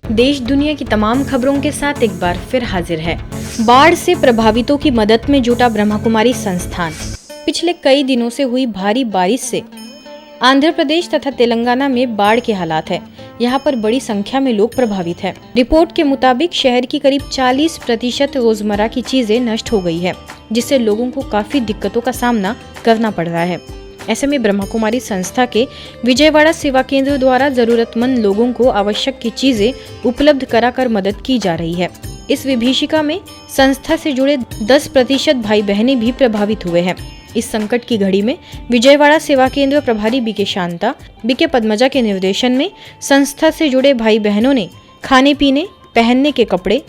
देश दुनिया की तमाम खबरों के साथ एक बार फिर हाजिर है। बाढ़ से प्रभावितों की मदद में जुटा ब्रह्मा कुमारी संस्थान। पिछले कई दिनों से हुई भारी बारिश से आंध्र प्रदेश तथा तेलंगाना में बाढ़ के हालात है। यहाँ पर बड़ी संख्या में लोग प्रभावित हैं। रिपोर्ट के मुताबिक शहर की करीब 40% रोजमर्रा की चीजें नष्ट हो गई है, जिससे लोगों को काफी दिक्कतों का सामना करना पड़ रहा है। ऐसे में ब्रह्मा कुमारी संस्था के विजयवाड़ा सेवा केंद्र द्वारा जरूरतमंद लोगों को आवश्यक की चीजें उपलब्ध कराकर मदद की जा रही है। इस विभीषिका में संस्था से जुड़े 10% भाई बहनें भी प्रभावित हुए हैं। इस संकट की घड़ी में विजयवाड़ा सेवा केंद्र प्रभारी बीके शांता, बीके पद्मजा के निर्देशन में संस्था से जुड़े भाई बहनों ने खाने पीने, पहनने के कपड़े,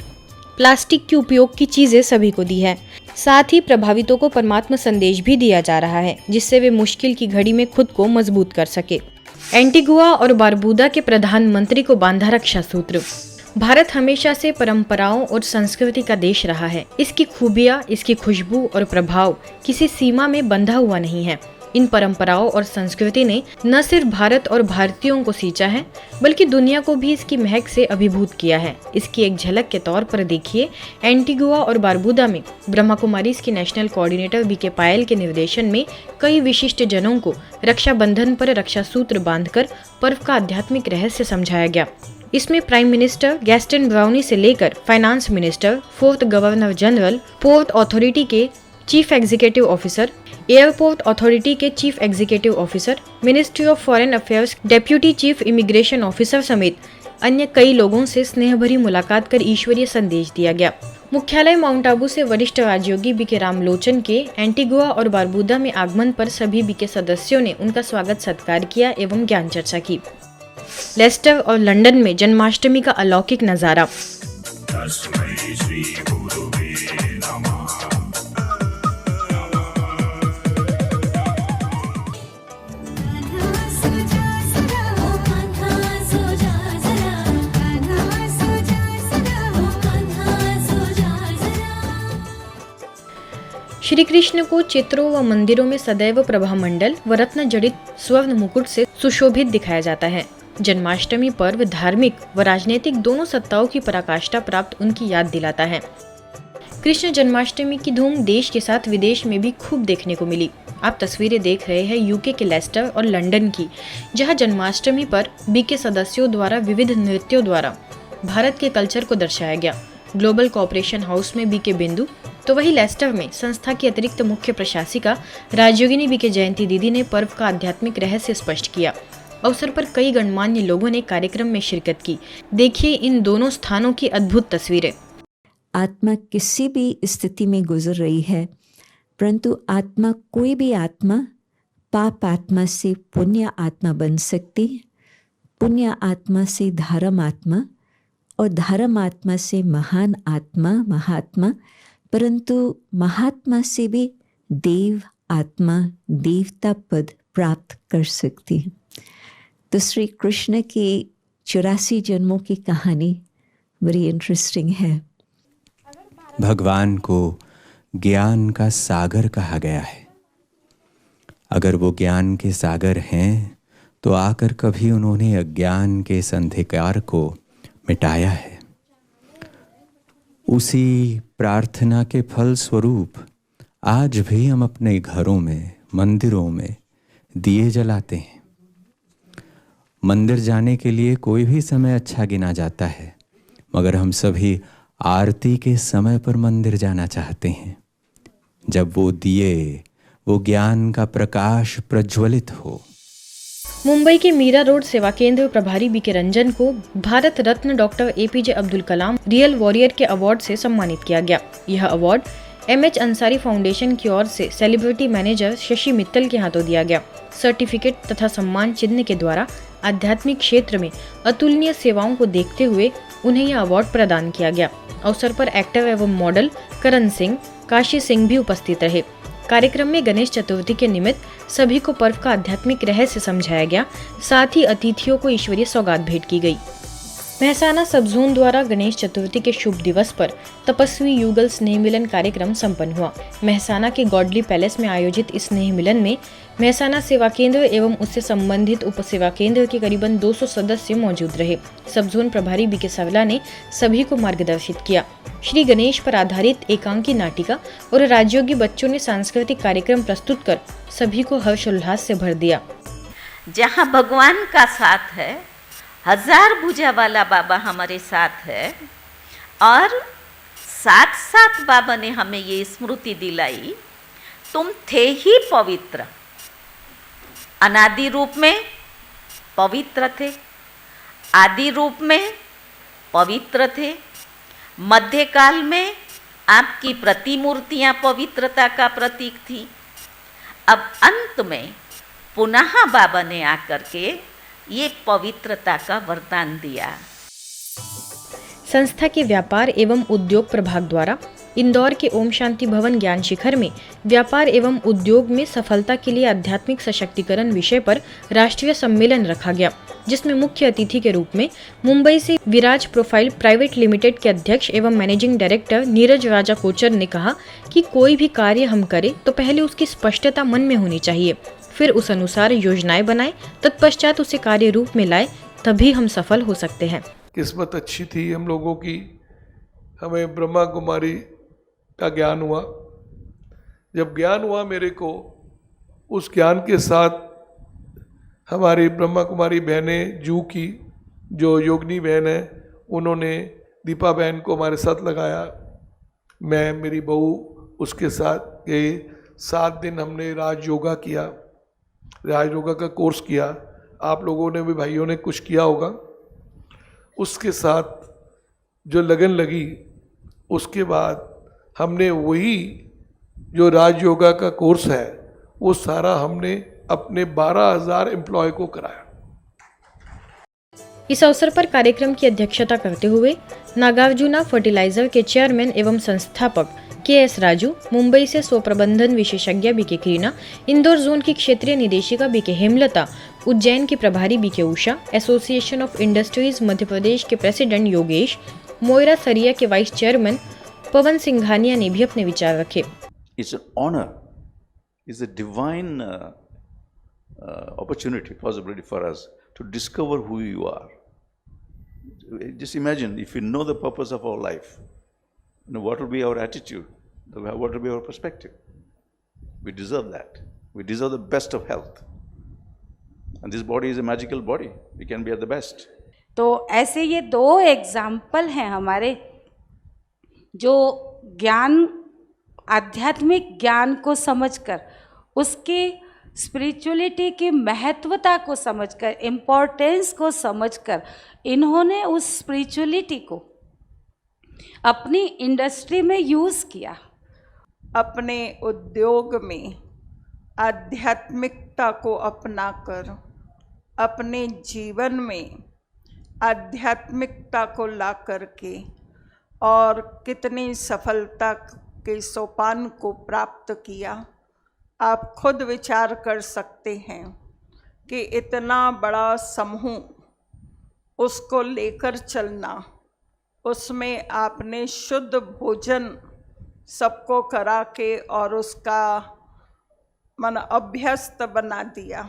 प्लास्टिक के उपयोग की चीजें सभी को दी है। साथ ही प्रभावितों को परमात्मा संदेश भी दिया जा रहा है, जिससे वे मुश्किल की घड़ी में खुद को मजबूत कर सके। एंटीगुआ और बारबूदा के प्रधानमंत्री को बांधा रक्षा सूत्र। भारत हमेशा से परंपराओं और संस्कृति का देश रहा है। इसकी खूबियां, इसकी खुशबू और प्रभाव किसी सीमा में बंधा हुआ नहीं है। इन परंपराओं और संस्कृति ने न सिर्फ भारत और भारतीयों को सींचा है, बल्कि दुनिया को भी इसकी महक से अभिभूत किया है। इसकी एक झलक के तौर पर देखिए, एंटीगुआ और बारबूदा में ब्रह्मा कुमारीज की नेशनल कोऑर्डिनेटर बीके पायल के निर्देशन में कई विशिष्ट जनों को रक्षाबंधन पर रक्षा सूत्र बांधकर पर्व का आध्यात्मिक रहस्य समझाया गया। इसमें प्राइम मिनिस्टर गैस्टन ब्राउनी से लेकर finance minister, 4th governor general, port authority के chief executive officer, airport authority के chief executive officer, ministry of foreign affairs deputy chief immigration officer समेत अन्य कई लोगों से स्नेहभरी मुलाकात कर ईश्वरीय संदेश दिया गया। मुख्यालय माउंट आबू से वरिष्ठ राजयोगी बीके रामलोचन के एंटीगुआ और बारबूदा में आगमन पर सभी बीके सदस्यों ने उनका स्वागत सत्कार किया एवं ज्ञान चर्चा की। लेस्टर और लंदन में जन्माष्टमी का अलौकिक नजारा। श्री कृष्ण को चित्रों व मंदिरों में सदैव प्रभामंडल व रत्न जड़ित स्वर्ण मुकुट से सुशोभित दिखाया जाता है। जन्माष्टमी पर्व धार्मिक व राजनीतिक दोनों सत्ताओं की पराकाष्ठा प्राप्त उनकी याद दिलाता है। कृष्ण जन्माष्टमी की धूम देश के साथ विदेश में भी खूब देखने को मिली। आप तस्वीरें देख रहे हैं यूके के लेस्टर और लंदन की, जहां जन्माष्टमी पर बीके सदस्यों द्वारा विविध नृत्यों द्वारा भारत के कल्चर को दर्शाया गया। ग्लोबल कोऑपरेशन हाउस में बीके बिंदु, तो वही लेस्टर में संस्था की अतिरिक्त मुख्य प्रशासिका राजयोगिनी बीके जयंती दीदी ने पर्व का आध्यात्मिक रहस्य स्पष्ट किया। अवसर पर कई गणमान्य लोगों ने कार्यक्रम में शिरकत की। देखिए इन दोनों स्थानों की अद्भुत तस्वीरें। आत्मा किसी भी स्थिति में गुजर रही है, परंतु आत्मा, कोई भी आत्मा पाप आत्मा से पुण्य आत्मा बन सकती, पुण्य आत्मा से धर्म आत्मा और धर्म आत्मा से महान आत्मा, महात्मा, परंतु महात्मा से भी देव आत्मा, देवता पद प्राप्त कर सकती है। तो श्री कृष्ण की 84 जन्मों की कहानी बड़ी इंटरेस्टिंग है। भगवान को ज्ञान का सागर कहा गया है। अगर वो ज्ञान के सागर हैं, तो आकर कभी उन्होंने अज्ञान के इस अंधकार को मिटाया है। उसी प्रार्थना के फल स्वरूप आज भी हम अपने घरों में, मंदिरों में दिए जलाते हैं। मंदिर जाने के लिए कोई भी समय अच्छा गिना जाता है, मगर हम सभी आरती के समय पर मंदिर जाना चाहते हैं, जब वो दिए, वो ज्ञान का प्रकाश प्रज्वलित हो। मुंबई के मीरा रोड सेवा केंद्र प्रभारी बीके रंजन को Bharat Ratna doctor APJ Abdul Kalam real warrior के अवार्ड से सम्मानित किया गया। यह अवार्ड MH अंसारी फाउंडेशन की ओर से सेलिब्रिटी मैनेजर शशि मित्तल के हाथों दिया गया। सर्टिफिकेट तथा सम्मान चिन्ह के द्वारा आध्यात्मिक क्षेत्र में अतुलनीय सेवाओं को देखते हुए उन्हें यह अवार्ड प्रदान किया गया। अवसर पर एक्टर एवं मॉडल करण सिंह, काशी सिंह भी उपस्थित रहे। कार्यक्रम में गणेश चतुर्थी के निमित्त सभी को पर्व का आध्यात्मिक रहस्य समझाया गया। साथ ही अतिथियों को ईश्वरीय सौगात भेंट की गई। मेहसाना सब जोन द्वारा गणेश चतुर्थी के शुभ दिवस पर तपस्वी युगल स्नेह मिलन कार्यक्रम संपन्न हुआ। मेहसाना के गॉडली पैलेस में आयोजित इस स्नेह मिलन में मेहसाना सेवा केंद्र एवं उससे संबंधित उप सेवा केंद्र के करीबन 200 सदस्य मौजूद रहे। सब जोन प्रभारी बीके सवला ने सभी को मार्गदर्शित किया। श्री गणेश पर आधारित एकांकी नाटिका और राजयोगी बच्चों ने सांस्कृतिक कार्यक्रम प्रस्तुत कर सभी को हर्षोल्लास से भर दिया। जहाँ भगवान का साथ है, हजार भुजा वाला बाबा हमारे साथ है और साथ साथ बाबा ने हमें ये स्मृति दिलाई, तुम थे ही पवित्र। अनादि रूप में पवित्र थे, आदि रूप में पवित्र थे, मध्यकाल में आपकी प्रतिमूर्तियां पवित्रता का प्रतीक थी। अब अंत में पुनः बाबा ने आकर के ये पवित्रता का वरदान दिया। संस्था के व्यापार एवं उद्योग प्रभाग द्वारा इंदौर के ओम शांति भवन ज्ञान शिखर में व्यापार एवं उद्योग में सफलता के लिए आध्यात्मिक सशक्तिकरण विषय पर राष्ट्रीय सम्मेलन रखा गया, जिसमें मुख्य अतिथि के रूप में मुंबई से विराज प्रोफाइल प्राइवेट लिमिटेड के अध्यक्ष एवं मैनेजिंग डायरेक्टर नीरज राजा कोचर ने कहा कि कोई भी कार्य हम करें तो पहले उसकी स्पष्टता मन में होनी चाहिए, फिर उस अनुसार योजनाएं बनाएं, तत्पश्चात उसे कार्य रूप में लाएं, तभी हम सफल हो सकते हैं। किस्मत अच्छी थी हम लोगों की, हमें ब्रह्मा कुमारी का ज्ञान हुआ। जब ज्ञान हुआ मेरे को, उस ज्ञान के साथ हमारी ब्रह्मा कुमारी बहनें जू की जो योगिनी बहन है, उन्होंने दीपा बहन को हमारे साथ लगाया। मैं, मेरी बहू उसके साथ गए। 7 दिन हमने राज योगा किया, राज योगा का कोर्स किया। आप लोगों ने भी, भाइयों ने कुछ किया होगा। उसके साथ जो लगन लगी, उसके बाद हमने वही जो राज योगा का कोर्स है वो सारा हमने अपने 12,000 एम्प्लॉय को कराया। इस अवसर पर कार्यक्रम की अध्यक्षता करते हुए नागार्जुना फर्टिलाइजर के चेयरमैन एवं संस्थापक के.एस. राजू, मुंबई से स्वप्रबंधन विशेषज्ञ बीके क्रीना, इंदौर जोन की क्षेत्रीय निदेशिका बीके हेमलता, उज्जैन की प्रभारी BK Usha, association of industries Madhya Pradesh के प्रेसिडेंट योगेश, मोयरा सरिया के वाइस चेयरमैन पवन सिंघानिया ने भी अपने विचार रखे। It's an honor, it's a divine opportunity, possibility for us to discover who you are. Just imagine if we know the purpose of our life, what will be our attitude, what will be our perspective. We deserve that. We deserve the best of health. And this body is a magical body. We can be at the best. तो ऐसे ये 2 example हैं हमारे, जो ज्ञान, आध्यात्मिक ज्ञान को समझकर, उसके स्पिरिचुअलिटी की महत्वता को समझकर, इम्पोर्टेंस को समझकर, इन्होंने उस स्पिरिचुअलिटी को अपनी इंडस्ट्री में यूज़ किया। अपने उद्योग में आध्यात्मिकता को अपनाकर अपने जीवन में आध्यात्मिकता को ला करके और कितनी सफलता के सोपान को प्राप्त किया। आप खुद विचार कर सकते हैं कि इतना बड़ा समूह, उसको लेकर चलना, उसमें आपने शुद्ध भोजन सबको करा के और उसका मन अभ्यस्त बना दिया।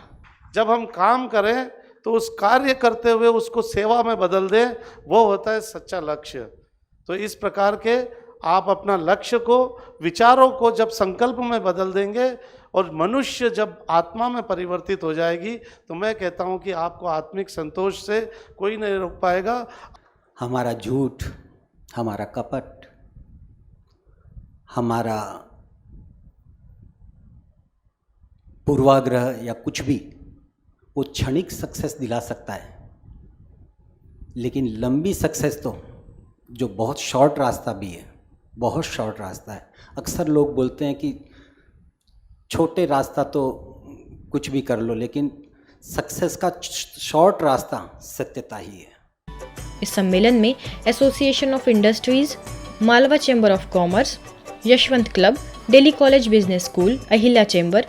जब हम काम करें तो उस कार्य करते हुए उसको सेवा में बदल दें, वो होता है सच्चा लक्ष्य। तो इस प्रकार के आप अपना लक्ष्य को, विचारों को जब संकल्प में बदल देंगे और मनुष्य जब आत्मा में परिवर्तित हो जाएगी, तो मैं कहता हूँ कि आपको आत्मिक संतोष से कोई नहीं रोक पाएगा। हमारा झूठ, हमारा कपट, हमारा पूर्वाग्रह या कुछ भी, वो क्षणिक सक्सेस दिला सकता है, लेकिन लंबी सक्सेस तो, जो बहुत शॉर्ट रास्ता भी है, बहुत शॉर्ट रास्ता है। अक्सर लोग बोलते हैं कि छोटे रास्ता तो कुछ भी कर लो, लेकिन सक्सेस का शॉर्ट रास्ता सत्यता ही है। इस सम्मेलन में association of industries, Malwa chamber of commerce, Yashwant club, Delhi college business school, Ahilya chamber,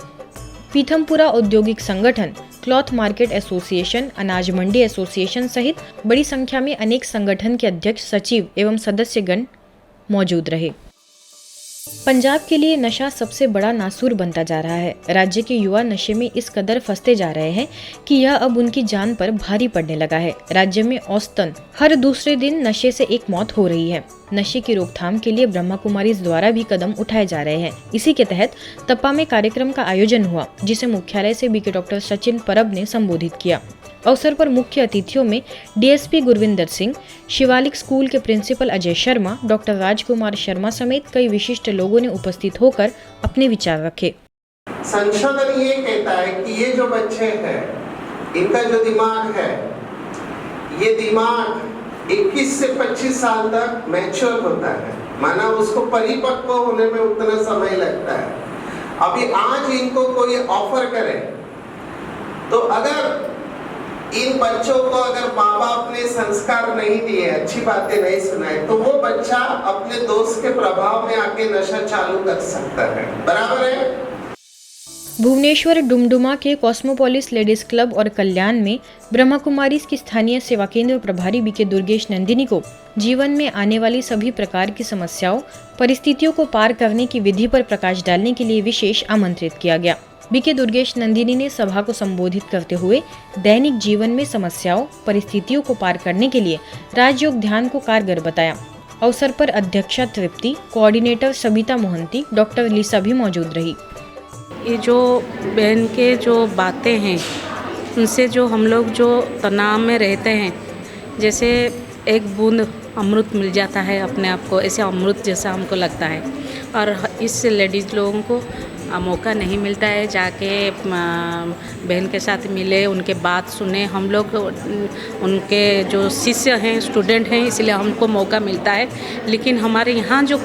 Pithampura औद्योगिक संगठन, क्लॉथ मार्केट एसोसिएशन, अनाज मंडी एसोसिएशन सहित बड़ी संख्या में अनेक संगठन के अध्यक्ष, सचिव एवं सदस्यगण मौजूद रहे। पंजाब के लिए नशा सबसे बड़ा नासूर बनता जा रहा है। राज्य के युवा नशे में इस कदर फंसते जा रहे हैं कि यह अब उनकी जान पर भारी पड़ने लगा है। राज्य में औसतन हर दूसरे दिन नशे से एक मौत हो रही है। नशे की रोकथाम के लिए ब्रह्मा कुमारीज द्वारा भी कदम उठाए जा रहे हैं। इसी के तहत तप्पा में कार्यक्रम का आयोजन हुआ, जिसे मुख्यालय से बीके डॉक्टर सचिन परब ने संबोधित किया। अवसर पर मुख्य अतिथियों में डीएसपी गुरविंदर सिंह, शिवालिक स्कूल के प्रिंसिपल अजय शर्मा, डॉक्टर राजकुमार शर्मा समेत कई विशिष्ट लोगों ने उपस्थित होकर अपने विचार रखे। संशोधन ये कहता है कि ये जो बच्चे हैं, इनका जो दिमाग है, ये दिमाग 21 से 25 साल तक मैच्योर होता है, माना उसको परिपक्व होने में उतना समय लगता है। अभी आज इनको कोई ऑफर करे तो अगर इन बच्चों को अगर माँ बाप ने संस्कार नहीं दिए, अच्छी बातें नहीं सुनाए, तो वो बच्चा अपने दोस्त के प्रभाव में आके नशा चालू कर सकता है। बराबर है। भुवनेश्वर डुमडुमा के कॉस्मोपोलिस लेडीज क्लब और कल्याण में ब्रह्मा कुमारीज की स्थानीय सेवा केंद्र प्रभारी बीके दुर्गेश नंदिनी को जीवन में आने वाली सभी प्रकार की समस्याओं, परिस्थितियों को पार करने की विधि पर प्रकाश डालने के लिए विशेष आमंत्रित किया गया। बीके दुर्गेश नंदिनी ने सभा को संबोधित करते हुए दैनिक जीवन में समस्याओं, परिस्थितियों को पार करने के लिए राजयोग ध्यान को कारगर बताया। अवसर पर अध्यक्षा तृप्ति, कोऑर्डिनेटर सबिता मोहंती, डॉक्टर लीसा भी मौजूद रही। ये जो बहन के जो बातें हैं, उनसे जो हम लोग जो तनाव में रहते हैं, जैसे एक बूंद अमृत मिल जाता है अपने आप को, ऐसे अमृत जैसा हमको लगता है। और इस लेडीज़ लोगों को मौका नहीं मिलता है जाके बहन के साथ मिले, उनके बात सुने। हम लोग उनके जो शिष्य हैं, स्टूडेंट हैं, इसलिए हमको मौका मिलता है। लेकिन हमारे यहाँ जो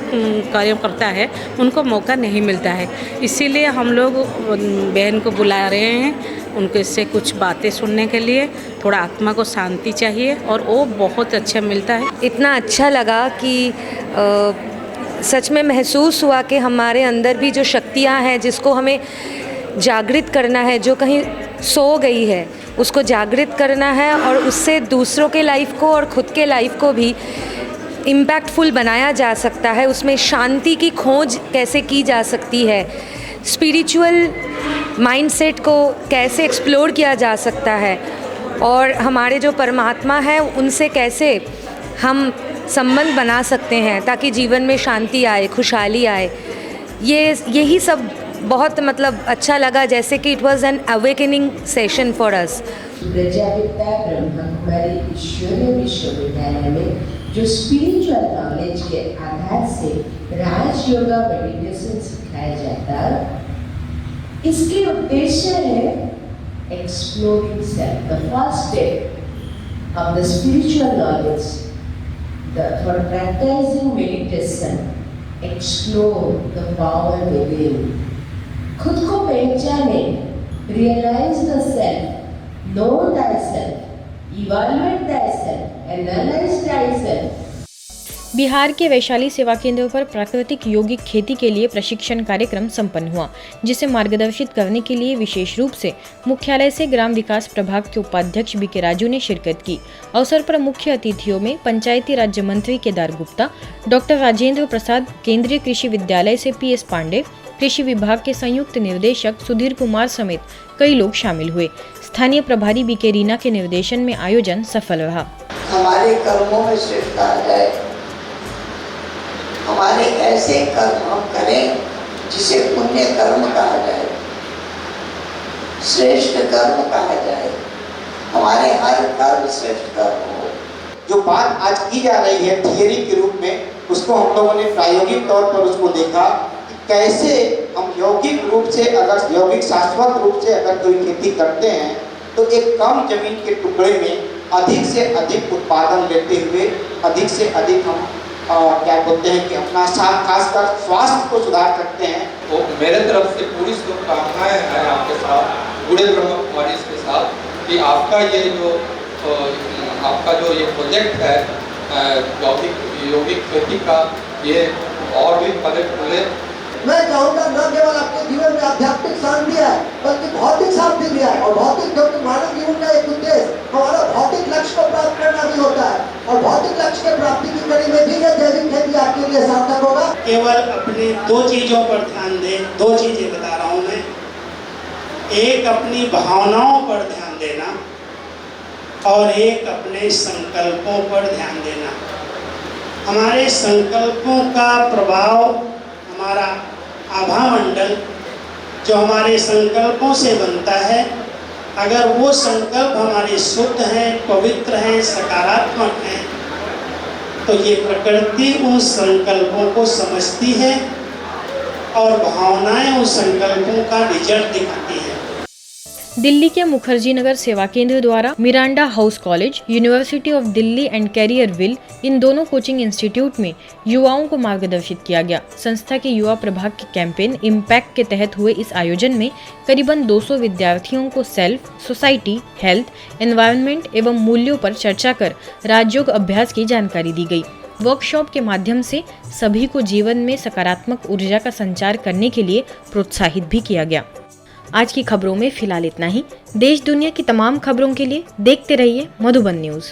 कार्यकर्ता है उनको मौका नहीं मिलता है, इसीलिए हम लोग बहन को बुला रहे हैं उनके से कुछ बातें सुनने के लिए। थोड़ा आत्मा को शांति चाहिए और वो बहुत अच्छा मिलता है। इतना अच्छा लगा कि सच में महसूस हुआ कि हमारे अंदर भी जो शक्तियाँ हैं, जिसको हमें जागृत करना है, जो कहीं सो गई है उसको जागृत करना है और उससे दूसरों के लाइफ को और ख़ुद के लाइफ को भी इम्पैक्टफुल बनाया जा सकता है। उसमें शांति की खोज कैसे की जा सकती है, स्पिरिचुअल माइंडसेट को कैसे एक्सप्लोर किया जा सकता है और हमारे जो परमात्मा है उनसे कैसे हम संबंध बना सकते हैं ताकि जीवन में शांति आए, खुशहाली आए। यही सब बहुत मतलब अच्छा लगा, जैसे कि it was an awakening session for us. Prajapita Brahma Kumari Ishwariya Vishwavidyalaya में जो स्पिरिचुअल नॉलेज के आधार से राज योगा मेडिटेशन सिखाया जाता, इसके उद्देश्य है exploring self, the first step of the spiritual knowledge. For practicing meditation, explore the power within. खुद को पहचाने, realize the self, know thyself, evaluate thyself, analyze thyself. Bihar के वैशाली सेवा केंद्र पर प्राकृतिक यौगिक खेती के लिए प्रशिक्षण कार्यक्रम संपन्न हुआ, जिसे मार्गदर्शित करने के लिए विशेष रूप से मुख्यालय से ग्राम विकास प्रभाग के उपाध्यक्ष बीके राजू ने शिरकत की। अवसर पर मुख्य अतिथियों में पंचायती राज्य मंत्री केदार गुप्ता, डॉक्टर राजेंद्र प्रसाद, केंद्रीय कृषि विद्यालय से PS पांडे, कृषि विभाग के संयुक्त निर्देशक सुधीर कुमार समेत कई लोग शामिल हुए। स्थानीय प्रभारी बीके रीना के निर्देशन में आयोजन सफल रहा। हमारे कर्मों में श्रेष्ठता आ जाए, हमारे ऐसे कर्म हम करें जिसे पुण्य कर्म कहा जाए, श्रेष्ठ कर्म कहा जाए, हमारे हर कर्म श्रेष्ठ कर्म हो। जो बात आज की जा रही है थियरी के रूप में, उसको हम लोगों ने प्रायोगिक तौर पर उसको देखा कि कैसे हम यौगिक रूप से, अगर यौगिक शाश्वत रूप से अगर कोई खेती करते हैं तो एक कम जमीन के टुकड़े में अधिक से अधिक उत्पादन लेते हुए अधिक से अधिक हम क्या बोलते हैं कि अपना खासकर स्वास्थ्य को सुधार सकते हैं। तो मेरे तरफ से पूरी शुभकामनाएं हैं आपके साथ, पूरे ब्रह्मा कुमारी के साथ, कि आपका ये जो ये प्रोजेक्ट है यौगिक खेती का, ये और भी फले फूले मैं चाहूँगा न केवल आपके जीवन में आध्यात्मिक शांति है बल्कि भौतिक शांति भी है। और भौतिक, क्योंकि मानव जीवन का एक उद्देश्य हमारा भौतिक लक्ष्य को प्राप्त करना भी होता है, और भौतिक लक्ष्य के प्राप्ति की कड़ी में भी ये जैविक खेती आपके लिए सार्थक होगा। केवल अपनी दो चीजों पर ध्यान दें, दो चीजें बता रहा हूँ मैं। एक अपनी भावनाओं पर ध्यान देना और एक अपने संकल्पों पर ध्यान देना। हमारे संकल्पों का प्रभाव, हमारा आभामंडल जो हमारे संकल्पों से बनता है, अगर वो संकल्प हमारे शुद्ध हैं, पवित्र हैं, सकारात्मक हैं, तो ये प्रकृति उन संकल्पों को समझती है और भावनाएं उन संकल्पों का रिजल्ट दिखाती है। दिल्ली के मुखर्जी नगर सेवा केंद्र द्वारा Miranda house college, university of Delhi and Careerwill, इन दोनों कोचिंग इंस्टीट्यूट में युवाओं को मार्गदर्शित किया गया। संस्था के युवा प्रभाग के कैंपेन इम्पैक्ट के तहत हुए इस आयोजन में करीबन 200 विद्यार्थियों को सेल्फ, सोसाइटी, हेल्थ, एनवायरनमेंट एवं मूल्यों पर चर्चा कर राजयोग अभ्यास की जानकारी दी गई। वर्कशॉप के माध्यम से सभी को जीवन में सकारात्मक ऊर्जा का संचार करने के लिए प्रोत्साहित भी किया गया। आज की खबरों में फिलहाल इतना ही। देश दुनिया की तमाम खबरों के लिए देखते रहिए मधुबन न्यूज़।